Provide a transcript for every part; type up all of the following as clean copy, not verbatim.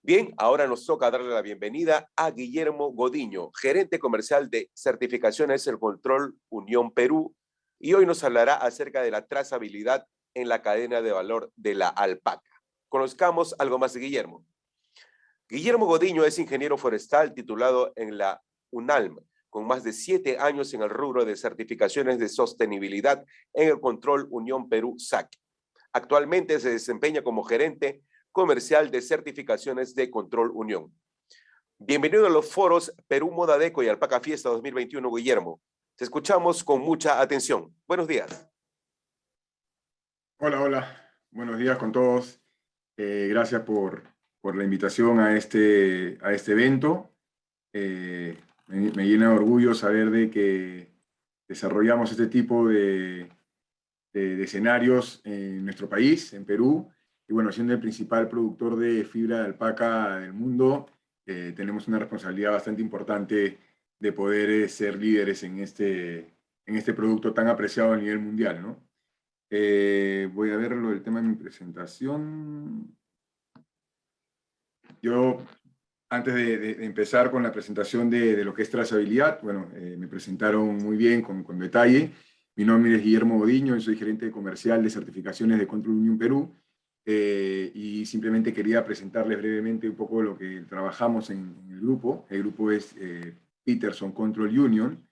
Bien, ahora nos toca darle la bienvenida a Guillermo Godiño, gerente comercial de Certificaciones El Control Unión Perú, y hoy nos hablará acerca de la trazabilidad en la cadena de valor de la alpaca. Conozcamos algo más de Guillermo. Guillermo Godiño es ingeniero forestal titulado en la UNALM, con más de 7 años en el rubro de certificaciones de sostenibilidad en el Control Unión Perú SAC. Actualmente se desempeña como gerente comercial de certificaciones de Control Unión. Bienvenido a los foros Perú Moda Deco y Alpaca Fiesta 2021, Guillermo. Te escuchamos con mucha atención. Buenos días. Hola, hola. Buenos días con todos. Gracias por la invitación a este evento. Me llena de orgullo saber de que desarrollamos este tipo de escenarios en nuestro país, en Perú. Y bueno, siendo el principal productor de fibra de alpaca del mundo, tenemos una responsabilidad bastante importante de poder ser líderes en este producto tan apreciado a nivel mundial, ¿no? Voy a ver lo del tema de mi presentación. Yo, antes de empezar con la presentación de lo que es trazabilidad, bueno, me presentaron muy bien, con detalle. Mi nombre es Guillermo Godiño y soy gerente comercial de certificaciones de Control Unión Perú. Y simplemente quería presentarles brevemente un poco lo que trabajamos en el grupo. El grupo es Peterson Control Union.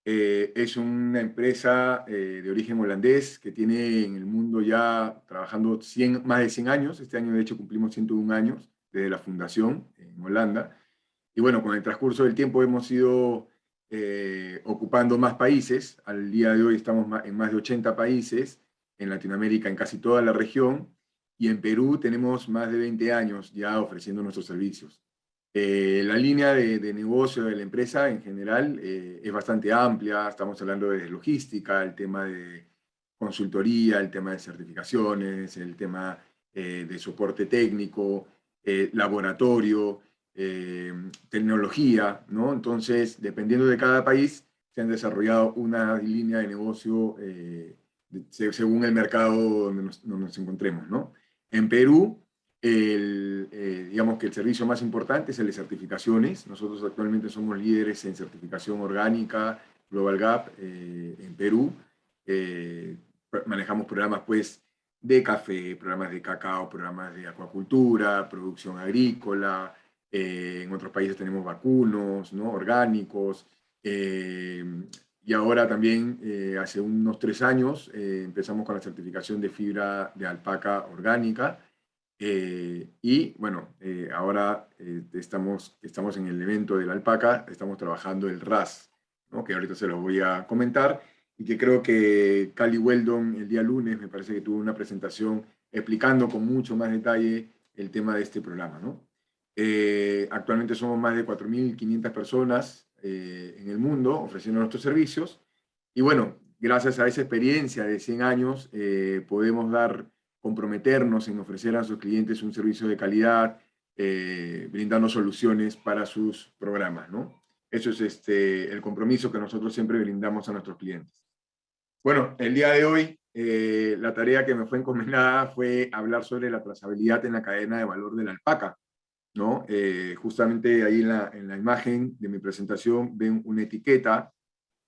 Es una empresa de origen holandés que tiene en el mundo ya trabajando más de 100 años. Este año, de hecho, cumplimos 101 años desde la fundación en Holanda. Y bueno, con el transcurso del tiempo hemos ido ocupando más países. Al día de hoy estamos en más de 80 países, en Latinoamérica, en casi toda la región. Y en Perú tenemos más de 20 años ya ofreciendo nuestros servicios. La línea de negocio de la empresa en general es bastante amplia. Estamos hablando de logística, el tema de consultoría, el tema de certificaciones, el tema de soporte técnico, laboratorio, tecnología, ¿no? Entonces, dependiendo de cada país, se han desarrollado una línea de negocio según el mercado donde nos encontremos, ¿no? En Perú, digamos que el servicio más importante es el de certificaciones. Nosotros actualmente somos líderes en certificación orgánica, Global Gap, en Perú. Manejamos programas pues de café, programas de cacao, programas de acuacultura, producción agrícola. En otros países tenemos vacunos, ¿no? Orgánicos. Y ahora también, hace unos 3 años, empezamos con la certificación de fibra de alpaca orgánica. Y bueno, ahora estamos en el evento de la alpaca, estamos trabajando el RAS, ¿no? Que ahorita se los voy a comentar, y que creo que Cali Weldon el día lunes me parece que tuvo una presentación explicando con mucho más detalle el tema de este programa, ¿no? Actualmente somos más de 4.500 personas en el mundo ofreciendo nuestros servicios, y bueno, gracias a esa experiencia de 100 años podemos comprometernos en ofrecer a sus clientes un servicio de calidad, brindando soluciones para sus programas, ¿no? Eso es el compromiso que nosotros siempre brindamos a nuestros clientes. Bueno, el día de hoy, la tarea que me fue encomendada fue hablar sobre la trazabilidad en la cadena de valor de la alpaca, ¿no? Justamente ahí en la imagen de mi presentación ven una etiqueta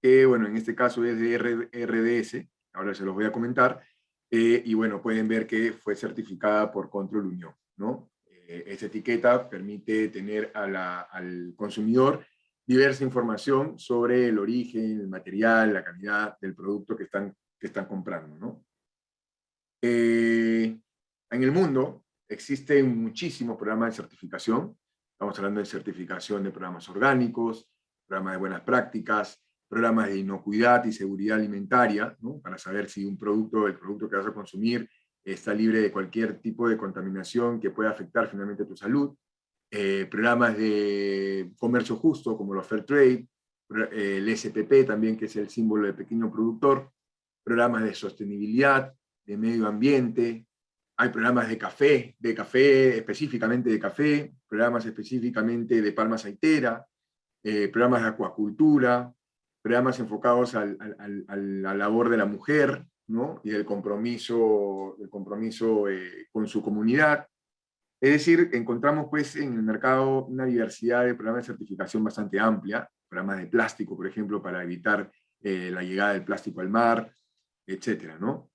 que, bueno, en este caso es de RDS, ahora se los voy a comentar, y bueno, pueden ver que fue certificada por Control Unión, ¿no? Esta etiqueta permite tener al consumidor diversa información sobre el origen, el material, la calidad del producto que están comprando, ¿no? En el mundo existen muchísimos programas de certificación. Estamos hablando de certificación de programas orgánicos, programas de buenas prácticas, programas de inocuidad y seguridad alimentaria, ¿no? Para saber si el producto que vas a consumir está libre de cualquier tipo de contaminación que pueda afectar finalmente tu salud. Programas de comercio justo, como los Fair Trade, el SPP también, que es el símbolo de pequeño productor, programas de sostenibilidad, de medio ambiente. Hay programas de café, específicamente de café, programas específicamente de palma aceitera, programas de acuacultura, programas enfocados a la labor de la mujer, ¿no? Y del compromiso con su comunidad. Es decir, encontramos pues en el mercado una diversidad de programas de certificación bastante amplia, programas de plástico, por ejemplo, para evitar la llegada del plástico al mar, etcétera, ¿no?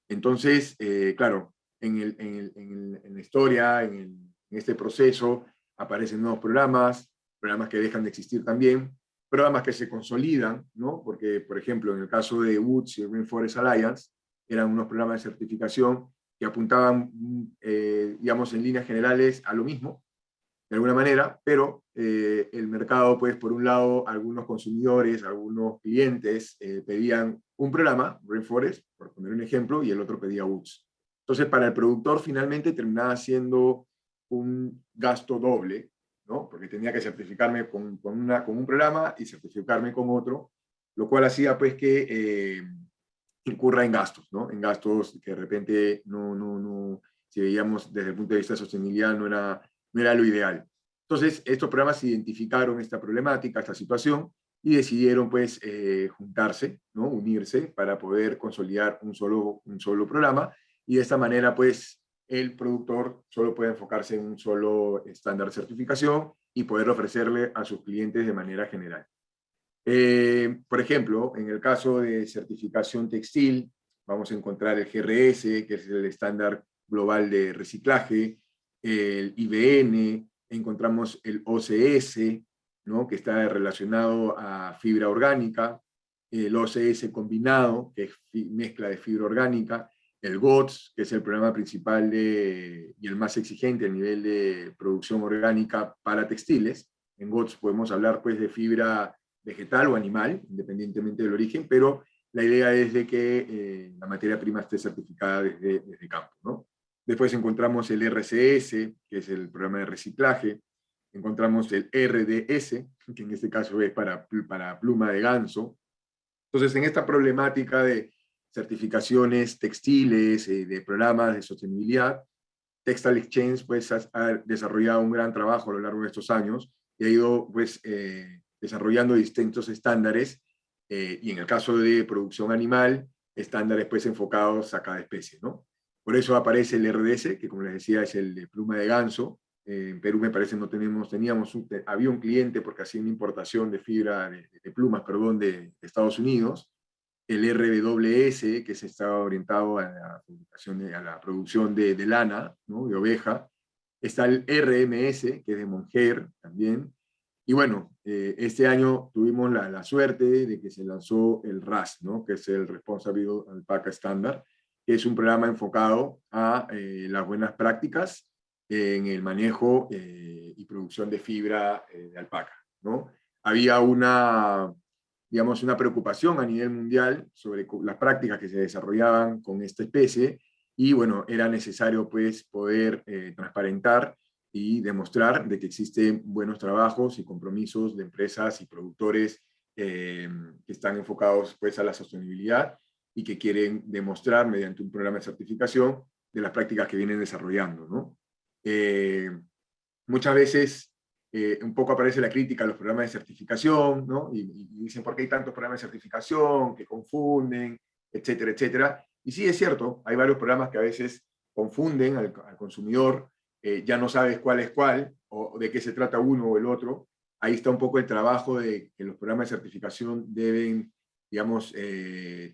Entonces, claro, en la historia, en este proceso, aparecen nuevos programas, programas que dejan de existir también, programas que se consolidan, ¿no? Porque, por ejemplo, en el caso de Woods y Rainforest Alliance, eran unos programas de certificación que apuntaban, digamos, en líneas generales a lo mismo, de alguna manera, pero el mercado, pues, por un lado, algunos consumidores, algunos clientes pedían un programa, Rainforest, por poner un ejemplo, y el otro pedía Woods. Entonces, para el productor, finalmente terminaba siendo un gasto doble, ¿no? Porque tenía que certificarme con un programa y certificarme con otro, lo cual hacía, pues, que incurra en gastos, ¿no? En gastos que de repente si veíamos desde el punto de vista de sostenibilidad, no era lo ideal. Entonces, estos programas identificaron esta problemática, esta situación, y decidieron pues juntarse, ¿no? Unirse para poder consolidar un solo programa, y de esta manera pues el productor solo puede enfocarse en un solo estándar de certificación y poder ofrecerle a sus clientes de manera general. Por ejemplo, en el caso de certificación textil, vamos a encontrar el GRS, que es el estándar global de reciclaje, el IBN, encontramos el OCS, ¿no? Que está relacionado a fibra orgánica, el OCS combinado, que es mezcla de fibra orgánica, el GOTS, que es el programa principal y el más exigente a nivel de producción orgánica para textiles. En GOTS podemos hablar pues de fibra vegetal o animal, independientemente del origen, pero la idea es de que la materia prima esté certificada desde campo, ¿no? Después encontramos el RCS, que es el programa de reciclaje, encontramos el RDS, que en este caso es para pluma de ganso. Entonces, en esta problemática de certificaciones textiles, de programas de sostenibilidad, Textile Exchange pues, ha desarrollado un gran trabajo a lo largo de estos años y ha ido pues, desarrollando distintos estándares y en el caso de producción animal, estándares pues, enfocados a cada especie, ¿no? Por eso aparece el RDS, que como les decía es el de pluma de ganso. En Perú me parece no había un cliente porque hacía una importación de fibra, de plumas, perdón, de Estados Unidos, el RWS, que se estaba orientado a la producción de lana, ¿no? De oveja. Está el RMS, que es de Moncler también. Y bueno, este año tuvimos la suerte de que se lanzó el RAS, ¿no? Que es el Responsible Alpaca Standard, que es un programa enfocado a las buenas prácticas en el manejo y producción de fibra de alpaca, ¿no? Había digamos, una preocupación a nivel mundial sobre las prácticas que se desarrollaban con esta especie y bueno, era necesario pues poder transparentar y demostrar de que existen buenos trabajos y compromisos de empresas y productores que están enfocados pues a la sostenibilidad y que quieren demostrar mediante un programa de certificación de las prácticas que vienen desarrollando, ¿no? Muchas veces un poco aparece la crítica a los programas de certificación, ¿no? Y dicen, ¿por qué hay tantos programas de certificación que confunden, etcétera, etcétera? Y sí, es cierto, hay varios programas que a veces confunden al consumidor, ya no sabes cuál es cuál, o de qué se trata uno o el otro. Ahí está un poco el trabajo de que los programas de certificación deben, digamos,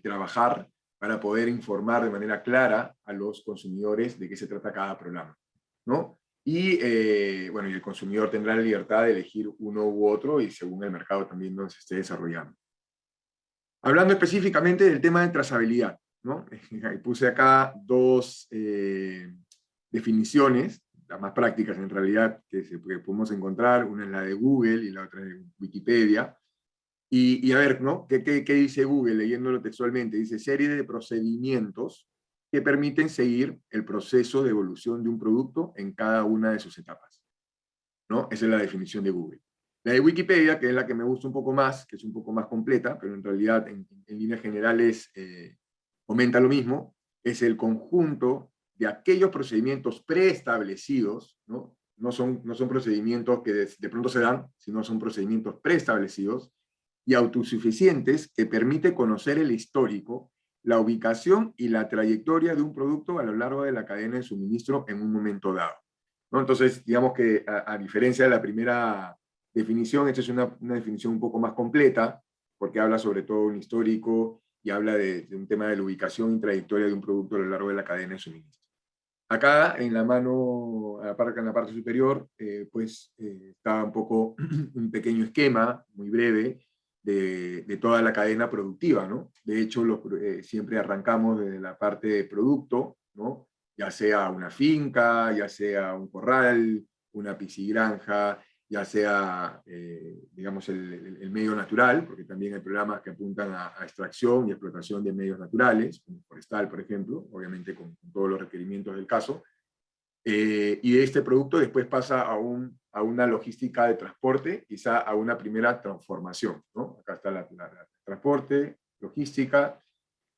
trabajar para poder informar de manera clara a los consumidores de qué se trata cada programa, ¿no? Y bueno, y el consumidor tendrá la libertad de elegir uno u otro y según el mercado también donde se esté desarrollando. Hablando específicamente del tema de trazabilidad, ¿no? Puse acá dos definiciones, las más prácticas en realidad que podemos encontrar, una es la de Google y la otra es de Wikipedia. Y a ver, ¿no? ¿Qué dice Google leyéndolo textualmente? Dice, serie de procedimientos que permiten seguir el proceso de evolución de un producto en cada una de sus etapas, ¿no? Esa es la definición de Google. La de Wikipedia, que es la que me gusta un poco más, que es un poco más completa, pero en realidad en líneas generales comenta lo mismo, es el conjunto de aquellos procedimientos preestablecidos, ¿no? No son procedimientos que de pronto se dan, sino son procedimientos preestablecidos y autosuficientes que permite conocer el histórico, la ubicación y la trayectoria de un producto a lo largo de la cadena de suministro en un momento dado. ¿no? Entonces, digamos que a diferencia de la primera definición, esta es una definición un poco más completa, porque habla sobre todo un histórico y habla de un tema de la ubicación y trayectoria de un producto a lo largo de la cadena de suministro. Acá, en la mano, en la parte superior, está un poco un pequeño esquema, muy breve, de toda la cadena productiva, ¿no? De hecho, siempre arrancamos desde la parte de producto, ¿no? Ya sea una finca, ya sea un corral, una piscigranja, ya sea, digamos, el medio natural, porque también hay programas que apuntan a extracción y explotación de medios naturales, como forestal, por ejemplo, obviamente con todos los requerimientos del caso. Y de este producto después pasa a una logística de transporte, quizá a una primera transformación, ¿no? Acá está la transporte, logística,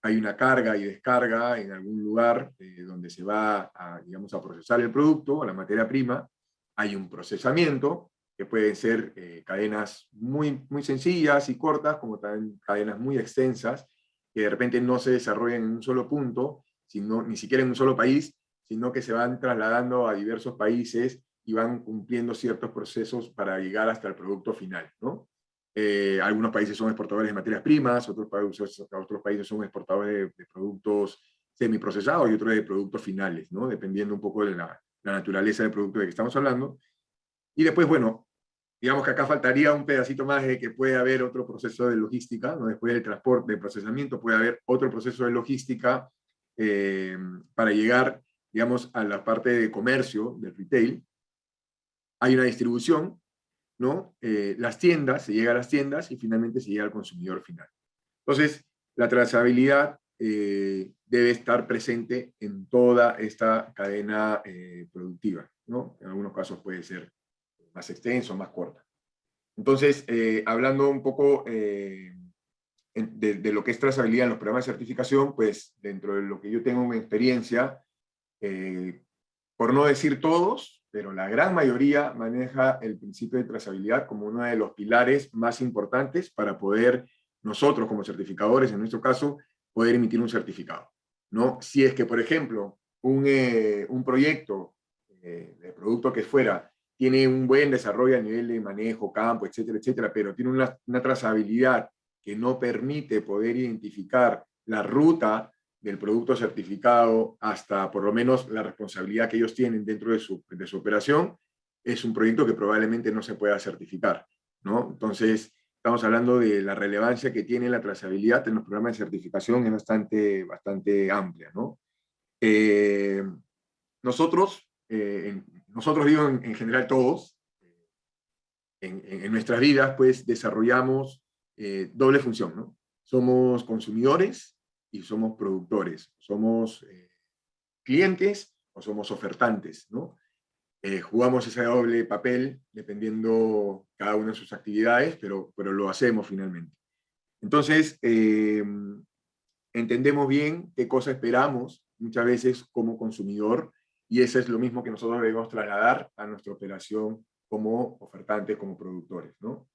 hay una carga y descarga en algún lugar donde se va a, digamos, a procesar el producto, la materia prima, hay un procesamiento, que pueden ser cadenas muy sencillas y cortas, como también cadenas muy extensas, que de repente no se desarrollan en un solo punto, sino, ni siquiera en un solo país, sino que se van trasladando a diversos países y van cumpliendo ciertos procesos para llegar hasta el producto final, ¿no? Algunos países son exportadores de materias primas, otros países son exportadores de productos semiprocesados y otros de productos finales, ¿no? Dependiendo un poco de la naturaleza del producto de que estamos hablando. Y después, bueno, digamos que acá faltaría un pedacito más de que puede haber otro proceso de logística, ¿no? Después del transporte, del procesamiento, puede haber otro proceso de logística para llegar, digamos, a la parte de comercio, del retail. Hay una distribución, ¿no? Las tiendas, se llega a las tiendas y finalmente se llega al consumidor final. Entonces, la trazabilidad debe estar presente en toda esta cadena productiva, ¿no? En algunos casos puede ser más extenso, más corta. Entonces, hablando un poco de lo que es trazabilidad en los programas de certificación, pues dentro de lo que yo tengo en experiencia, por no decir todos, pero la gran mayoría maneja el principio de trazabilidad como uno de los pilares más importantes para poder nosotros como certificadores, en nuestro caso, poder emitir un certificado, ¿no? Si es que, por ejemplo, un proyecto de producto que fuera tiene un buen desarrollo a nivel de manejo, campo, etcétera, etcétera, pero tiene una trazabilidad que no permite poder identificar la ruta del producto certificado hasta por lo menos la responsabilidad que ellos tienen dentro de su operación, es un proyecto que probablemente no se pueda certificar, ¿no? Entonces, estamos hablando de la relevancia que tiene la trazabilidad en los programas de certificación, es bastante amplia, ¿no? Eh, nosotros digo en general todos, en nuestras vidas, pues desarrollamos doble función, ¿no? Somos consumidores y somos productores, somos clientes o somos ofertantes, ¿no? Jugamos ese doble papel dependiendo cada una de sus actividades, pero lo hacemos finalmente. Entonces, entendemos bien qué cosa esperamos muchas veces como consumidor y eso es lo mismo que nosotros debemos trasladar a nuestra operación como ofertantes, como productores, ¿no?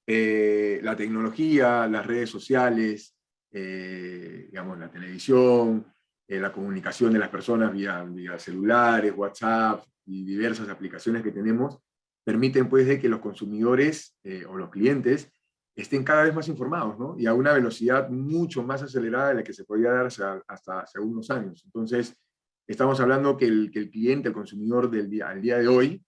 La tecnología, las redes sociales, digamos, la televisión, la comunicación de las personas vía celulares, WhatsApp y diversas aplicaciones que tenemos, permiten pues de que los consumidores o los clientes estén cada vez más informados, ¿no? Y a una velocidad mucho más acelerada de la que se podía dar hasta hace unos años. Entonces, estamos hablando que el cliente, el consumidor al día de hoy,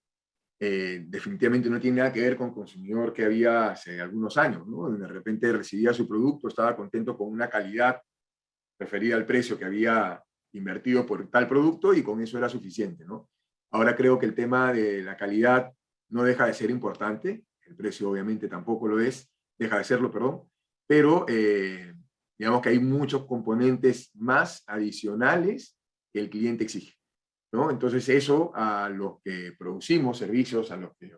definitivamente no tiene nada que ver con el consumidor que había hace algunos años, ¿no? De repente recibía su producto, estaba contento con una calidad referida al precio que había invertido por tal producto y con eso era suficiente, ¿no? Ahora creo que el tema de la calidad no deja de ser importante, el precio obviamente tampoco lo es, deja de serlo, perdón, pero digamos que hay muchos componentes más adicionales que el cliente exige, ¿no? Entonces eso a los que producimos servicios, a los que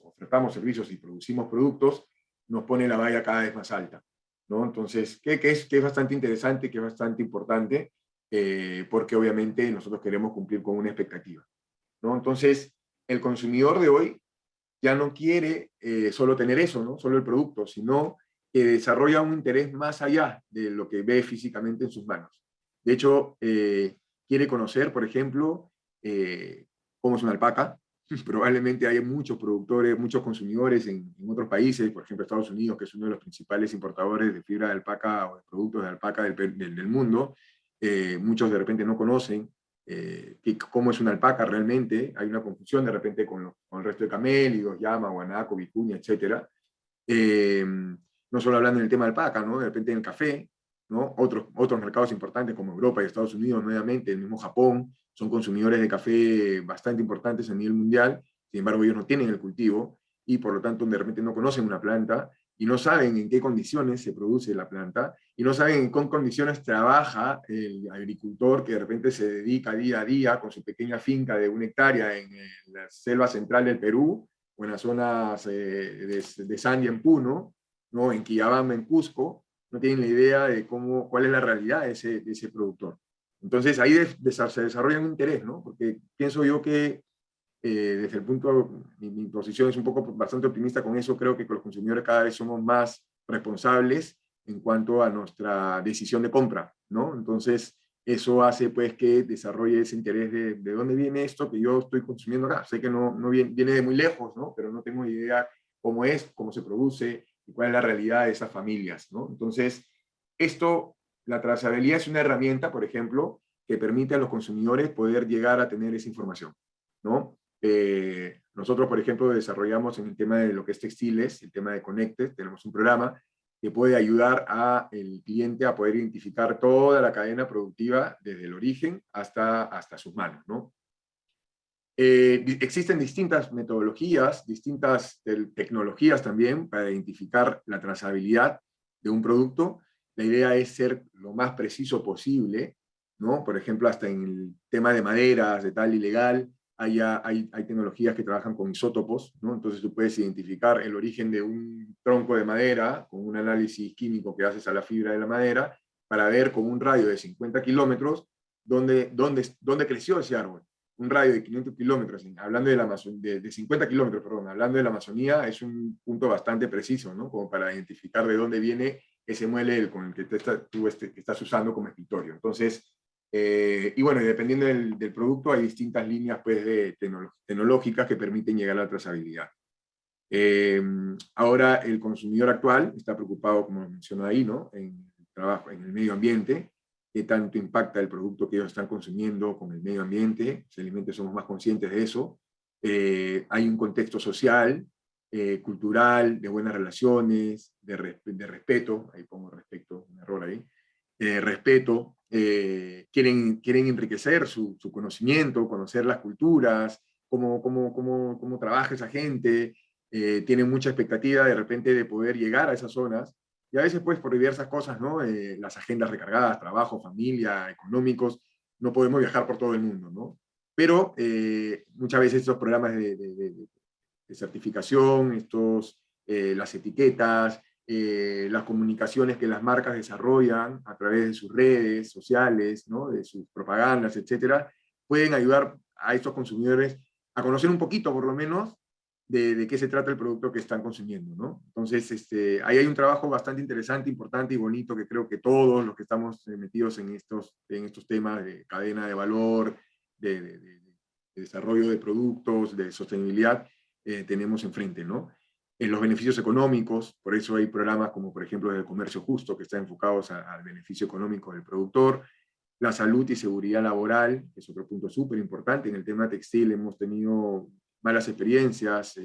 ofertamos servicios y producimos productos, nos pone la valla cada vez más alta, ¿no? Entonces, que es bastante interesante, que es bastante importante, porque obviamente nosotros queremos cumplir con una expectativa, ¿no? Entonces, el consumidor de hoy ya no quiere solo tener eso, ¿no? Solo el producto, sino que desarrolla un interés más allá de lo que ve físicamente en sus manos. De hecho, quiere conocer, por ejemplo, cómo es una alpaca. Probablemente hay muchos productores, muchos consumidores en otros países, por ejemplo Estados Unidos, que es uno de los principales importadores de fibra de alpaca o de productos de alpaca del mundo. Muchos de repente no conocen cómo es una alpaca realmente. Hay una confusión de repente con el resto de camélidos, llama, guanaco, vicuña, etc. No solo hablando en el tema de alpaca, ¿no? De repente en el café, ¿no? Otros mercados importantes como Europa y Estados Unidos, nuevamente, el mismo Japón, son consumidores de café bastante importantes a nivel mundial. Sin embargo, ellos no tienen el cultivo y por lo tanto de repente no conocen una planta y no saben en qué condiciones se produce la planta y no saben en qué condiciones trabaja el agricultor que de repente se dedica día a día con su pequeña finca de 1 hectárea en la selva central del Perú o en las zonas de Sandia en Puno, ¿no? En Quillabamba, en Cusco, no tienen la idea de cuál es la realidad de ese productor. Entonces ahí se desarrolla un interés, ¿no? Porque pienso yo que desde el punto, mi posición es un poco bastante optimista con eso, creo que los consumidores cada vez somos más responsables en cuanto a nuestra decisión de compra, ¿no? Entonces, eso hace pues que desarrolle ese interés de dónde viene esto que yo estoy consumiendo acá. Sé que no viene de muy lejos, ¿no? Pero no tengo idea cómo es, cómo se produce y cuál es la realidad de esas familias, ¿no? Entonces, la trazabilidad es una herramienta, por ejemplo, que permite a los consumidores poder llegar a tener esa información, ¿no? Nosotros, por ejemplo, desarrollamos en el tema de lo que es textiles, el tema de Connected, tenemos un programa que puede ayudar al cliente a poder identificar toda la cadena productiva desde el origen hasta sus manos, ¿no? Existen distintas metodologías, distintas tecnologías también para identificar la trazabilidad de un producto. La idea es ser lo más preciso posible, ¿no? Por ejemplo, hasta en el tema de maderas, de tal y legal, hay tecnologías que trabajan con isótopos, ¿no? Entonces tú puedes identificar el origen de un tronco de madera con un análisis químico que haces a la fibra de la madera para ver con un radio de 50 kilómetros dónde creció ese árbol. Un radio de 500 kilómetros, hablando de 50 kilómetros, perdón, hablando de la Amazonía, es un punto bastante preciso, ¿no? Como para identificar de dónde viene ese mueble con el que tú estás usando como escritorio. Entonces, y bueno, y dependiendo del producto, hay distintas líneas pues, tecnológicas que permiten llegar a la trazabilidad. Ahora, el consumidor actual está preocupado, como mencionó ahí, ¿no? En el trabajo, en el medio ambiente, qué tanto impacta el producto que ellos están consumiendo con el medio ambiente, felizmente somos más conscientes de eso. Hay un contexto social, cultural, de buenas relaciones, de respeto, ahí pongo respeto, un error ahí, respeto, quieren enriquecer su conocimiento, conocer las culturas, cómo trabaja esa gente, tienen mucha expectativa de repente de poder llegar a esas zonas, y a veces pues por diversas cosas, ¿no? Las agendas recargadas, trabajo, familia, económicos, no podemos viajar por todo el mundo, ¿no? Pero muchas veces estos programas de certificación, las etiquetas, las comunicaciones que las marcas desarrollan a través de sus redes sociales, ¿no? De sus propagandas, etcétera, pueden ayudar a estos consumidores a conocer un poquito, por lo menos, de qué se trata el producto que están consumiendo, ¿no? Entonces, ahí hay un trabajo bastante interesante, importante y bonito que creo que todos los que estamos metidos en estos temas de cadena de valor, de desarrollo de productos, de sostenibilidad, tenemos enfrente, ¿no? En los beneficios económicos, por eso hay programas como, por ejemplo, el comercio justo, que están enfocados al beneficio económico del productor, la salud y seguridad laboral, que es otro punto súper importante. En el tema textil hemos tenido malas experiencias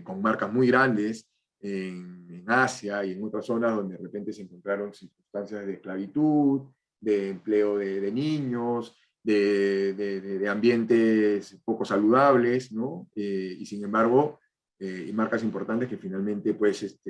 con marcas muy grandes en Asia y en otras zonas donde de repente se encontraron circunstancias de esclavitud, de empleo de niños, de ambientes poco saludables, ¿no? Y sin embargo, y marcas importantes que finalmente pues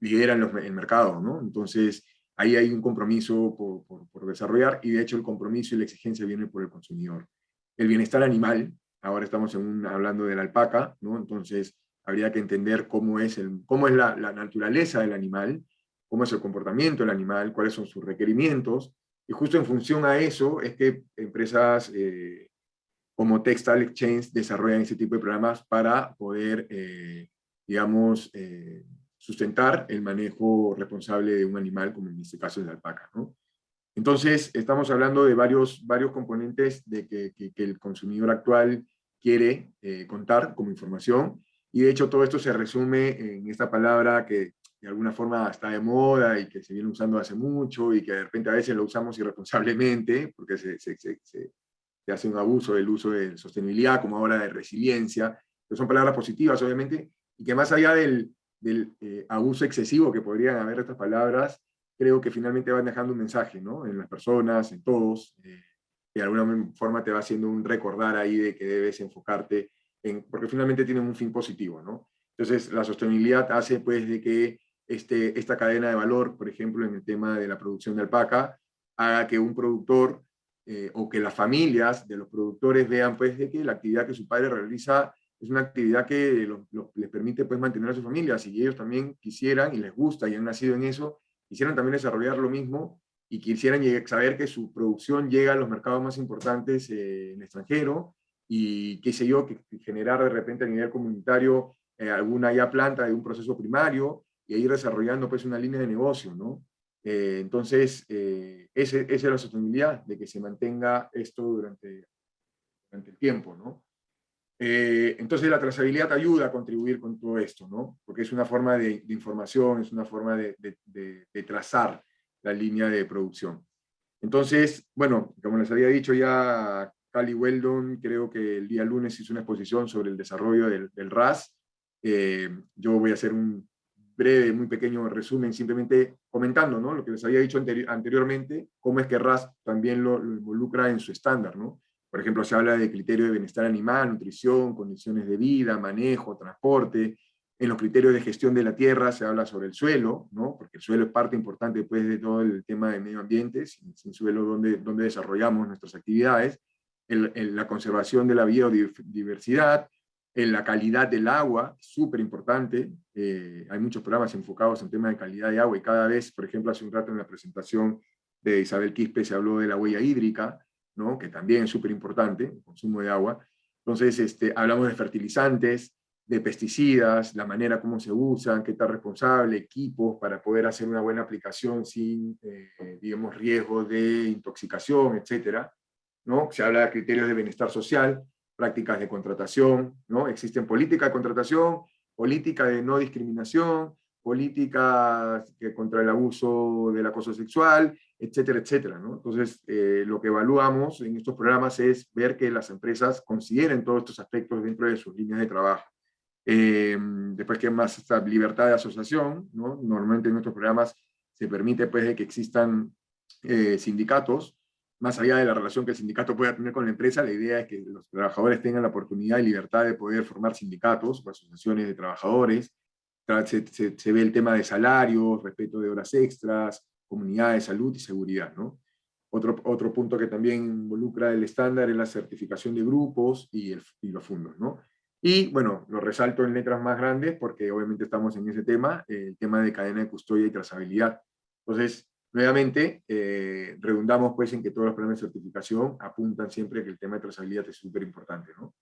lideran el mercado, ¿no? Entonces, ahí hay un compromiso por desarrollar y de hecho el compromiso y la exigencia viene por el consumidor. El bienestar animal, ahora estamos hablando de la alpaca, ¿no? Entonces, habría que entender cómo es la naturaleza del animal, cómo es el comportamiento del animal, cuáles son sus requerimientos, y justo en función a eso es que empresas como Textile Exchange desarrollan ese tipo de programas para poder, digamos, sustentar el manejo responsable de un animal, como en este caso es la alpaca, ¿no? Entonces, estamos hablando de varios componentes de que el consumidor actual quiere contar como información, y de hecho todo esto se resume en esta palabra que de alguna forma está de moda y que se viene usando hace mucho y que de repente a veces lo usamos irresponsablemente porque se hace un abuso del uso de sostenibilidad, como ahora de resiliencia, que son palabras positivas obviamente, y que más allá del abuso excesivo que podrían haber de estas palabras, creo que finalmente van dejando un mensaje, ¿no? En las personas, en todos, que de alguna forma te va haciendo un recordar ahí de que debes enfocarte porque finalmente tienen un fin positivo, ¿no? Entonces, la sostenibilidad hace pues de que esta cadena de valor, por ejemplo, en el tema de la producción de alpaca, haga que un productor o que las familias de los productores vean pues de que la actividad que su padre realiza es una actividad que les permite pues mantener a sus familias, y ellos también quisieran y les gusta y han nacido en eso, quisieran también desarrollar lo mismo y quisieran saber que su producción llega a los mercados más importantes en el extranjero, y qué sé yo, que generar de repente a nivel comunitario alguna ya planta de un proceso primario y ir desarrollando pues una línea de negocio, ¿no? Entonces, esa es la sostenibilidad, de que se mantenga esto durante el tiempo, ¿no? Entonces la trazabilidad ayuda a contribuir con todo esto, ¿no? Porque es una forma de información, es una forma de trazar la línea de producción. Entonces, bueno, como les había dicho ya, Cali Weldon, creo que el día lunes hizo una exposición sobre el desarrollo del RAS. Yo voy a hacer un breve, muy pequeño resumen, simplemente comentando, ¿no? Lo que les había dicho anteriormente, cómo es que RAS también lo involucra en su estándar, ¿no? Por ejemplo, se habla de criterio de bienestar animal, nutrición, condiciones de vida, manejo, transporte. En los criterios de gestión de la tierra se habla sobre el suelo, ¿no? Porque el suelo es parte importante pues, de todo el tema de medio ambiente, sin suelo donde desarrollamos nuestras actividades, la conservación de la biodiversidad, en la calidad del agua, súper importante. Hay muchos programas enfocados en temas de calidad de agua, y cada vez, por ejemplo, hace un rato en la presentación de Isabel Quispe se habló de la huella hídrica, ¿no? Que también es súper importante, el consumo de agua. Entonces, hablamos de fertilizantes, de pesticidas, la manera como se usan, qué tan responsable, equipos para poder hacer una buena aplicación sin, digamos, riesgo de intoxicación, etcétera, ¿no? Se habla de criterios de bienestar social, prácticas de contratación, ¿no? Existen políticas de contratación, política de no discriminación, políticas contra el abuso del acoso sexual, etcétera, etcétera, ¿no? Entonces, lo que evaluamos en estos programas es ver que las empresas consideren todos estos aspectos dentro de sus líneas de trabajo. Después, que más esta libertad de asociación, ¿no? Normalmente en nuestros programas se permite pues, de que existan sindicatos, más allá de la relación que el sindicato pueda tener con la empresa. La idea es que los trabajadores tengan la oportunidad y libertad de poder formar sindicatos o asociaciones de trabajadores. Se ve el tema de salarios, respeto de horas extras, comunidad de salud y seguridad, ¿no? Otro punto que también involucra el estándar es la certificación de grupos y los fondos, ¿no? Y bueno, lo resalto en letras más grandes porque obviamente estamos en ese tema, el tema de cadena de custodia y trazabilidad. Entonces, nuevamente, redundamos pues en que todos los planes de certificación apuntan siempre a que el tema de trazabilidad es súper importante, ¿no?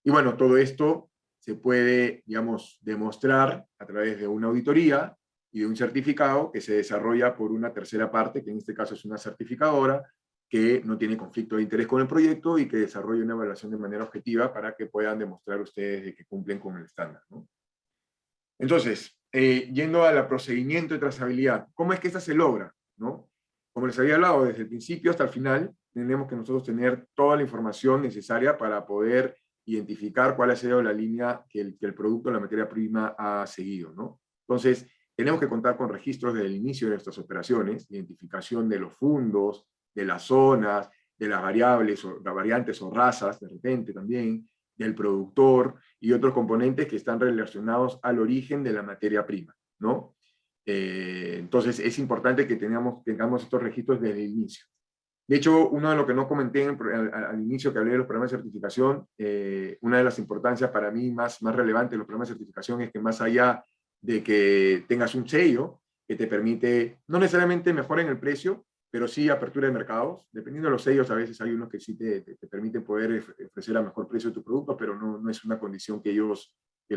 Y bueno, todo esto se puede, digamos, demostrar a través de una auditoría y de un certificado que se desarrolla por una tercera parte, que en este caso es una certificadora, que no tiene conflicto de interés con el proyecto y que desarrolla una evaluación de manera objetiva para que puedan demostrar ustedes de que cumplen con el estándar, ¿no? Entonces, yendo al procedimiento de trazabilidad, ¿cómo es que esta se logra, ¿no? Como les había hablado, desde el principio hasta el final, tenemos que nosotros tener toda la información necesaria para poder identificar cuál ha sido la línea que el producto, la materia prima, ha seguido, ¿no? Entonces, tenemos que contar con registros desde el inicio de nuestras operaciones, identificación de los fundos, de las zonas, de las variables, o las variantes o razas, de repente también, del productor y otros componentes que están relacionados al origen de la materia prima, ¿no? Entonces, es importante que tengamos estos registros desde el inicio. De hecho, uno de lo que no comenté al inicio que hablé de los programas de certificación, una de las importancias para mí más relevantes de los programas de certificación es que más allá de que tengas un sello que te permite, no necesariamente mejorar en el precio, pero sí apertura de mercados. Dependiendo de los sellos, a veces hay unos que sí te permiten poder ofrecer a mejor precio tu producto, pero no es una condición que los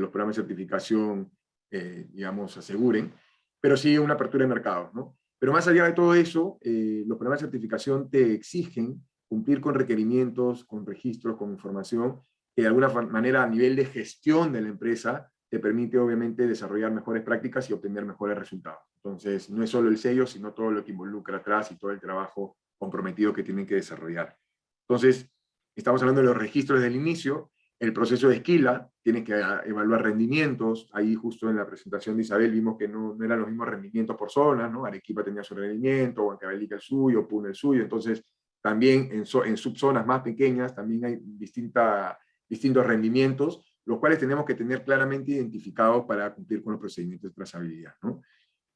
programas de certificación, digamos, aseguren, pero sí una apertura de mercados, ¿no? Pero más allá de todo eso, los programas de certificación te exigen cumplir con requerimientos, con registros, con información, que de alguna manera a nivel de gestión de la empresa te permite obviamente desarrollar mejores prácticas y obtener mejores resultados. Entonces, no es solo el sello, sino todo lo que involucra atrás y todo el trabajo comprometido que tienen que desarrollar. Entonces, estamos hablando de los registros desde el inicio, el proceso de esquila, tienes que evaluar rendimientos. Ahí justo en la presentación de Isabel vimos que no eran los mismos rendimientos por zonas, ¿no? Arequipa tenía su rendimiento, Huancavelica el suyo, Puno el suyo. Entonces, también en subzonas más pequeñas también hay distintos rendimientos, los cuales tenemos que tener claramente identificados para cumplir con los procedimientos de trazabilidad, ¿no?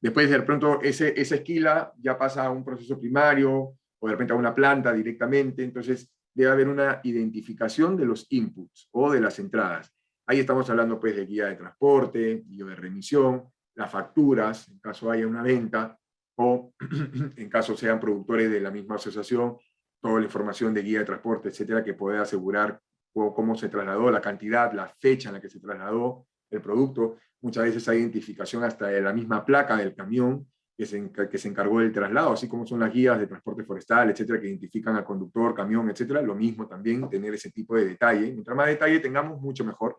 Después, de pronto, esa esquila ya pasa a un proceso primario o de repente a una planta directamente. Entonces, debe haber una identificación de los inputs o de las entradas. Ahí estamos hablando pues de guía de transporte, guía de remisión, las facturas, en caso haya una venta, o en caso sean productores de la misma asociación, toda la información de guía de transporte, etcétera, que pueda asegurar cómo se trasladó, la cantidad, la fecha en la que se trasladó el producto. Muchas veces hay identificación hasta de la misma placa del camión que se encargó del traslado, así como son las guías de transporte forestal, etcétera, que identifican al conductor, camión, etcétera. Lo mismo también, tener ese tipo de detalle. Mientras más detalle tengamos, mucho mejor.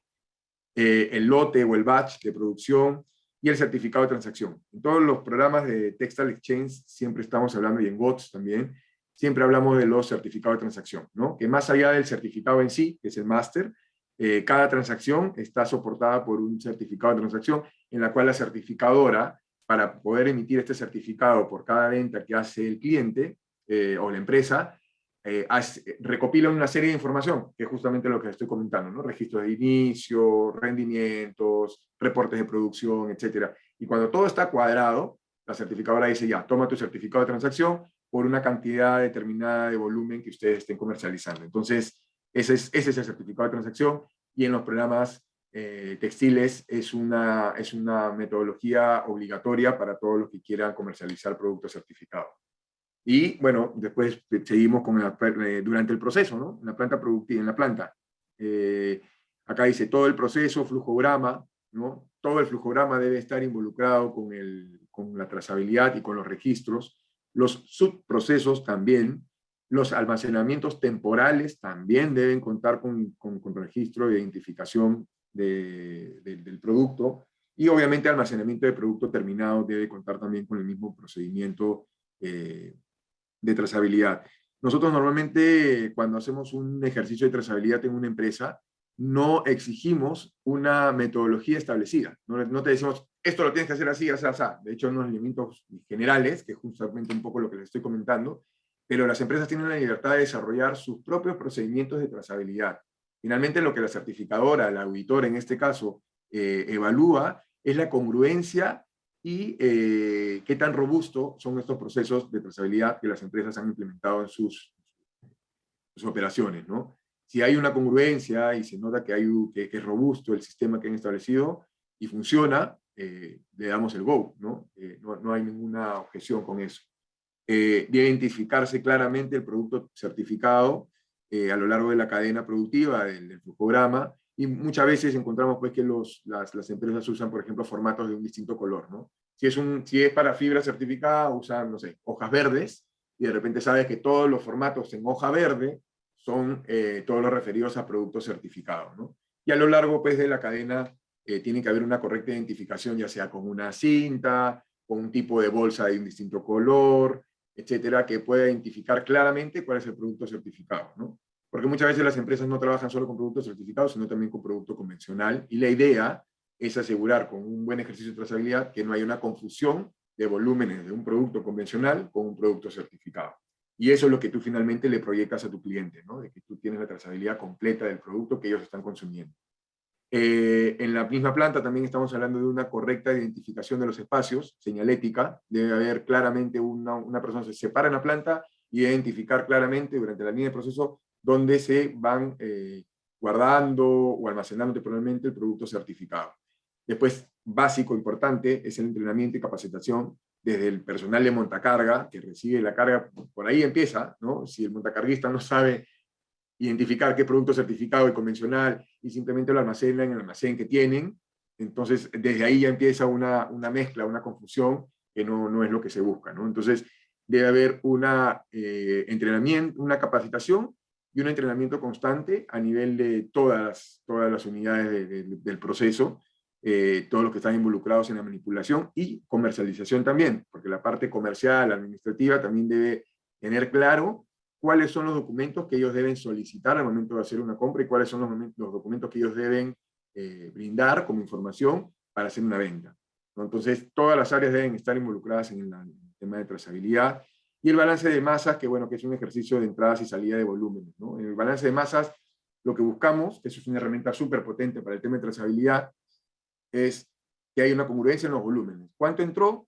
El lote o el batch de producción y el certificado de transacción. En todos los programas de Textile Exchange siempre estamos hablando, y en GOTS también, siempre hablamos de los certificados de transacción, ¿no? Que más allá del certificado en sí, que es el máster, cada transacción está soportada por un certificado de transacción en la cual la certificadora, para poder emitir este certificado por cada venta que hace el cliente o la empresa, recopila una serie de información, que es justamente lo que estoy comentando, ¿no? Registros de inicio, rendimientos, reportes de producción, etcétera. Y cuando todo está cuadrado, la certificadora dice, ya, toma tu certificado de transacción por una cantidad determinada de volumen que ustedes estén comercializando. Entonces, ese es el certificado de transacción, y en los programas textiles es una metodología obligatoria para todos los que quieran comercializar productos certificados. Y bueno, después seguimos con durante el proceso, ¿no? En la planta productiva, en la planta. Acá dice todo el proceso, flujograma, ¿no? Todo el flujograma debe estar involucrado con la trazabilidad y con los registros. Los subprocesos también. Los almacenamientos temporales también deben contar con registro de identificación del producto. Y obviamente almacenamiento de producto terminado debe contar también con el mismo procedimiento de trazabilidad. Nosotros normalmente cuando hacemos un ejercicio de trazabilidad en una empresa, no exigimos una metodología establecida. No te decimos, esto lo tienes que hacer así, así, así. De hecho, unos lineamientos generales, que es justamente un poco lo que les estoy comentando, pero las empresas tienen la libertad de desarrollar sus propios procedimientos de trazabilidad. Finalmente, lo que la certificadora, la auditora en este caso, evalúa es la congruencia y qué tan robustos son estos procesos de trazabilidad que las empresas han implementado en sus operaciones, ¿no? Si hay una congruencia y se nota que es robusto el sistema que han establecido y funciona, le damos el go, ¿no? No hay ninguna objeción con eso. De identificarse claramente el producto certificado a lo largo de la cadena productiva del flujograma, y muchas veces encontramos pues que las empresas usan, por ejemplo, formatos de un distinto color, ¿no? Si es para fibra certificada, usan, no sé, hojas verdes, y de repente sabes que todos los formatos en hoja verde son todos los referidos a productos certificados, ¿no? Y a lo largo pues de la cadena tiene que haber una correcta identificación, ya sea con una cinta, con un tipo de bolsa de un distinto color, etcétera, que pueda identificar claramente cuál es el producto certificado, ¿no? Porque muchas veces las empresas no trabajan solo con productos certificados, sino también con producto convencional, y la idea es asegurar con un buen ejercicio de trazabilidad que no haya una confusión de volúmenes de un producto convencional con un producto certificado. Y eso es lo que tú finalmente le proyectas a tu cliente, ¿no? De que tú tienes la trazabilidad completa del producto que ellos están consumiendo. En la misma planta también estamos hablando de una correcta identificación de los espacios, señalética. Debe haber claramente una persona que se separa en la planta y identificar claramente durante la línea de proceso dónde se van guardando o almacenando temporalmente el producto certificado. Después, básico, importante, es el entrenamiento y capacitación desde el personal de montacarga, que recibe la carga, por ahí empieza, ¿no? Si el montacarguista no sabe identificar qué producto certificado y convencional y simplemente lo almacena en el almacén que tienen, entonces desde ahí ya empieza una mezcla, una confusión, que no es lo que se busca, ¿no? Entonces, debe haber una entrenamiento, una capacitación y un entrenamiento constante a nivel de todas las unidades del proceso, todos los que están involucrados en la manipulación y comercialización también, porque la parte comercial, administrativa, también debe tener claro cuáles son los documentos que ellos deben solicitar al momento de hacer una compra y cuáles son los documentos que ellos deben brindar como información para hacer una venta, ¿no? Entonces, todas las áreas deben estar involucradas en el tema de trazabilidad. Y el balance de masas, que bueno, que es un ejercicio de entradas y salida de volúmenes, ¿no? En el balance de masas, lo que buscamos, que eso es una herramienta súper potente para el tema de trazabilidad, es que hay una congruencia en los volúmenes. ¿Cuánto entró?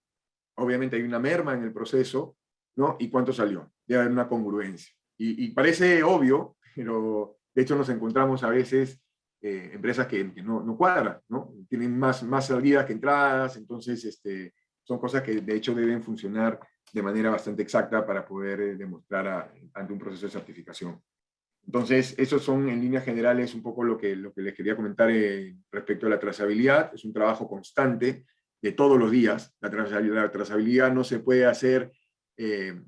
Obviamente hay una merma en el proceso, ¿no? ¿Y cuánto salió? Debe haber una congruencia. Y parece obvio, pero de hecho nos encontramos a veces empresas que no cuadran, ¿no? Tienen más salidas que entradas, entonces son cosas que de hecho deben funcionar de manera bastante exacta para poder demostrar ante un proceso de certificación. Entonces, esos son en líneas generales un poco lo que les quería comentar respecto a la trazabilidad. Es un trabajo constante de todos los días. La trazabilidad no se puede hacer,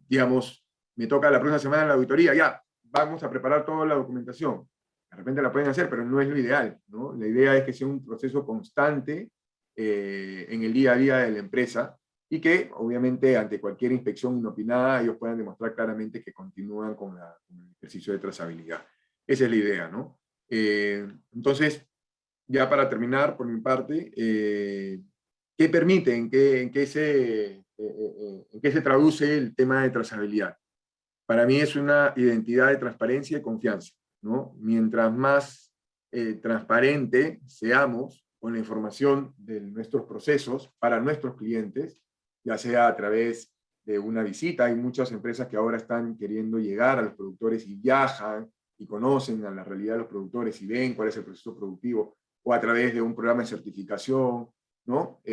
digamos, me toca la próxima semana la auditoría, ya, vamos a preparar toda la documentación. De repente la pueden hacer, pero no es lo ideal, ¿no? La idea es que sea un proceso constante en el día a día de la empresa y que, obviamente, ante cualquier inspección inopinada, ellos puedan demostrar claramente que continúan con el ejercicio de trazabilidad. Esa es la idea, ¿no? Entonces, ya para terminar, por mi parte, ¿qué permite, en qué se traduce el tema de trazabilidad? Para mí es una identidad de transparencia y confianza, ¿no? Mientras más transparente seamos con la información de nuestros procesos para nuestros clientes, ya sea a través de una visita, hay muchas empresas que ahora están queriendo llegar a los productores y viajan y conocen a la realidad de los productores y ven cuál es el proceso productivo, o a través de un programa de certificación, ¿no?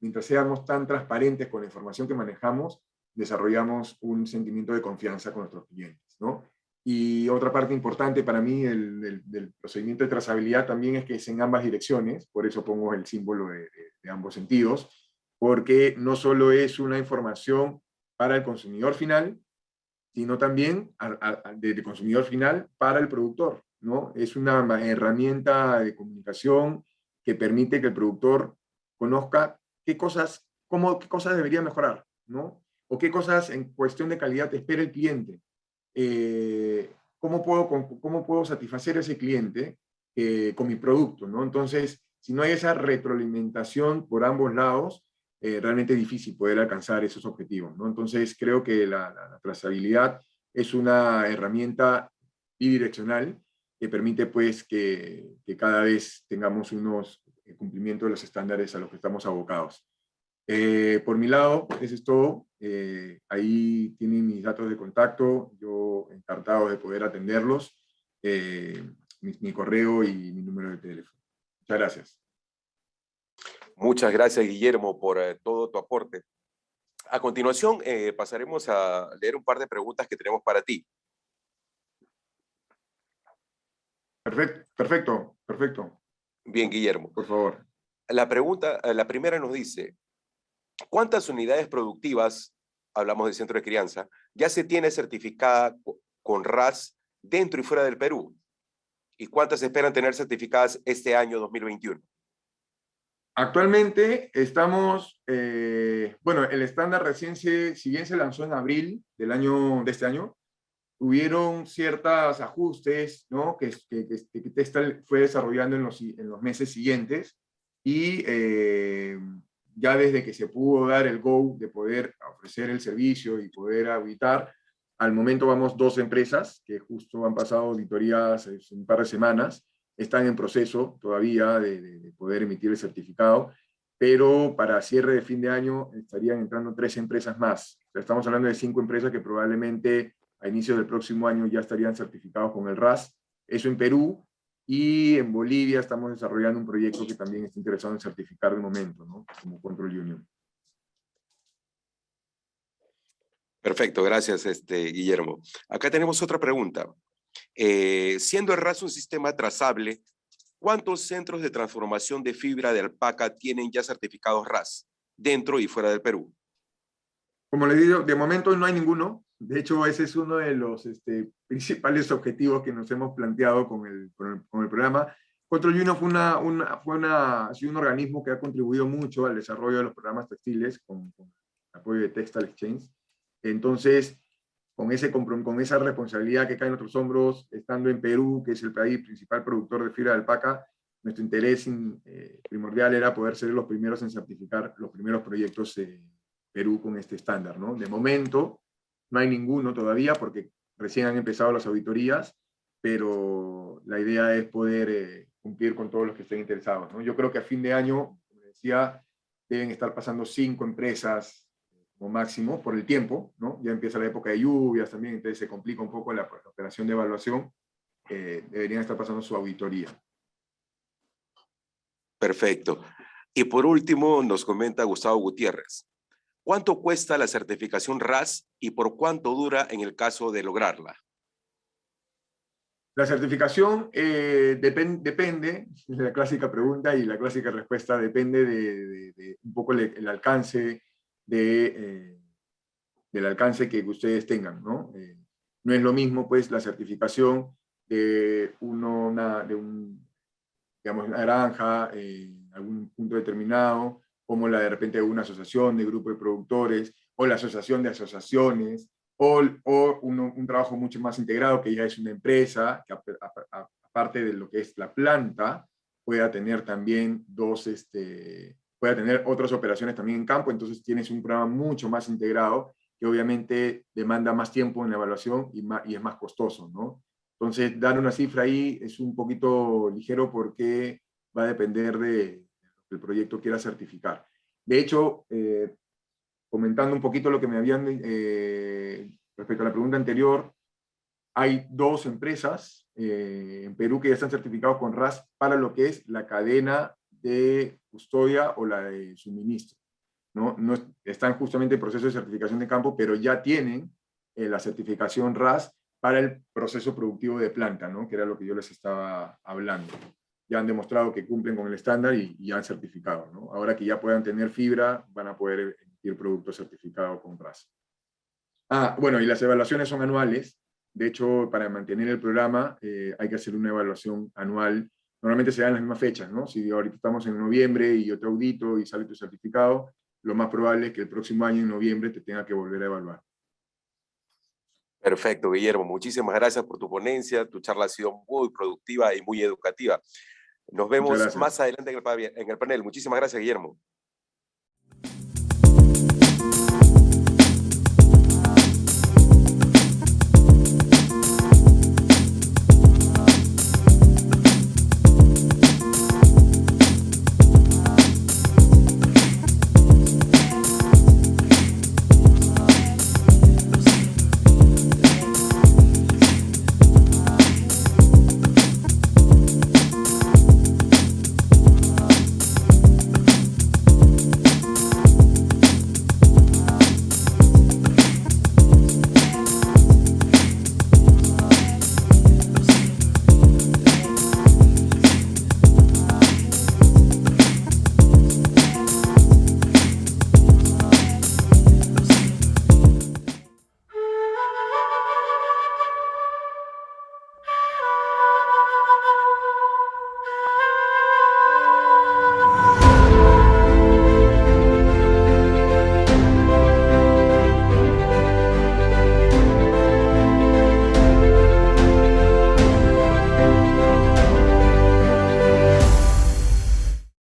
Mientras seamos tan transparentes con la información que manejamos, desarrollamos un sentimiento de confianza con nuestros clientes, ¿no? Y otra parte importante para mí del procedimiento de trazabilidad también es que es en ambas direcciones, por eso pongo el símbolo de ambos sentidos, porque no solo es una información para el consumidor final, sino también de consumidor final para el productor, ¿no? Es una herramienta de comunicación que permite que el productor conozca qué cosas debería mejorar, ¿no? O qué cosas en cuestión de calidad espera el cliente. ¿Cómo puedo satisfacer a ese cliente con mi producto, ¿no? Entonces, si no hay esa retroalimentación por ambos lados, realmente es difícil poder alcanzar esos objetivos, ¿no? Entonces, creo que la trazabilidad es una herramienta bidireccional que permite, pues, que cada vez tengamos unos cumplimientos de los estándares a los que estamos abocados. Por mi lado, eso es todo. Ahí tienen mis datos de contacto. Yo encantado de poder atenderlos. Mi correo y mi número de teléfono. Muchas gracias. Muchas gracias, Guillermo, por todo tu aporte. A continuación, pasaremos a leer un par de preguntas que tenemos para ti. Perfecto. Bien, Guillermo. Por favor. La primera nos dice, ¿cuántas unidades productivas, hablamos del centro de crianza, ya se tiene certificada con RAS dentro y fuera del Perú? ¿Y cuántas esperan tener certificadas este año 2021? Actualmente estamos, bueno, el estándar recién si bien se lanzó en abril de este año, hubieron ciertos ajustes, ¿no? que fue desarrollando en los meses siguientes y ya desde que se pudo dar el go de poder ofrecer el servicio y poder auditar, al momento vamos 2 empresas que justo han pasado auditorías en un par de semanas, están en proceso todavía de poder emitir el certificado, pero para cierre de fin de año estarían entrando 3 empresas más. O sea, estamos hablando de 5 empresas que probablemente a inicios del próximo año ya estarían certificados con el RAS. Eso en Perú, y en Bolivia estamos desarrollando un proyecto que también está interesado en certificar de momento, ¿no? Como Control Union. Perfecto, gracias, Guillermo. Acá tenemos otra pregunta. Siendo el RAS un sistema trazable, ¿cuántos centros de transformación de fibra de alpaca tienen ya certificados RAS? dentro y fuera del Perú? Como les digo, de momento no hay ninguno. De hecho, ese es uno de los principales objetivos que nos hemos planteado con el programa. Control Junior ha sido un organismo que ha contribuido mucho al desarrollo de los programas textiles con el apoyo de Textile Exchange. Entonces, con esa responsabilidad que cae en nuestros hombros, estando en Perú, que es el país principal productor de fibra de alpaca, nuestro interés primordial era poder ser los primeros en certificar los primeros proyectos Perú con este estándar, ¿no? De momento, no hay ninguno todavía porque recién han empezado las auditorías, pero la idea es poder cumplir con todos los que estén interesados, ¿no? Yo creo que a fin de año, como decía, deben estar pasando 5 empresas como máximo por el tiempo, ¿no? Ya empieza la época de lluvias también, entonces se complica un poco la operación de evaluación. Deberían estar pasando su auditoría. Perfecto. Y por último, nos comenta Gustavo Gutiérrez. ¿Cuánto cuesta la certificación RAS y por cuánto dura en el caso de lograrla? La certificación depende, es la clásica pregunta y la clásica respuesta, depende de un poco el alcance del alcance que ustedes tengan, ¿no? No es lo mismo, pues, la certificación de digamos, una granja, en algún punto determinado, como la de repente de una asociación de grupo de productores, o la asociación de asociaciones, o un trabajo mucho más integrado, que ya es una empresa, que aparte de lo que es la planta, pueda tener también pueda tener otras operaciones también en campo, entonces tienes un programa mucho más integrado, que obviamente demanda más tiempo en la evaluación y es más costoso, ¿no? Entonces, dar una cifra ahí es un poquito ligero porque va a depender de lo que el proyecto quiera certificar. De hecho, comentando un poquito lo que me habían respecto a la pregunta anterior, hay 2 empresas en Perú que ya están certificados con RAS para lo que es la cadena de custodia o la de suministro, ¿no? No están justamente en proceso de certificación de campo, pero ya tienen la certificación RAS para el proceso productivo de planta, ¿no? Que era lo que yo les estaba hablando. Ya han demostrado que cumplen con el estándar y han certificado, ¿no? Ahora que ya puedan tener fibra, van a poder emitir productos certificados con RAS. Bueno, y las evaluaciones son anuales. De hecho, para mantener el programa hay que hacer una evaluación anual. Normalmente se dan las mismas fechas, ¿no? Si ahorita estamos en noviembre y yo te audito y sale tu certificado, lo más probable es que el próximo año, en noviembre, te tenga que volver a evaluar. Perfecto, Guillermo. Muchísimas gracias por tu ponencia. Tu charla ha sido muy productiva y muy educativa. Nos Muchas vemos gracias. más adelante en el panel. Muchísimas gracias, Guillermo.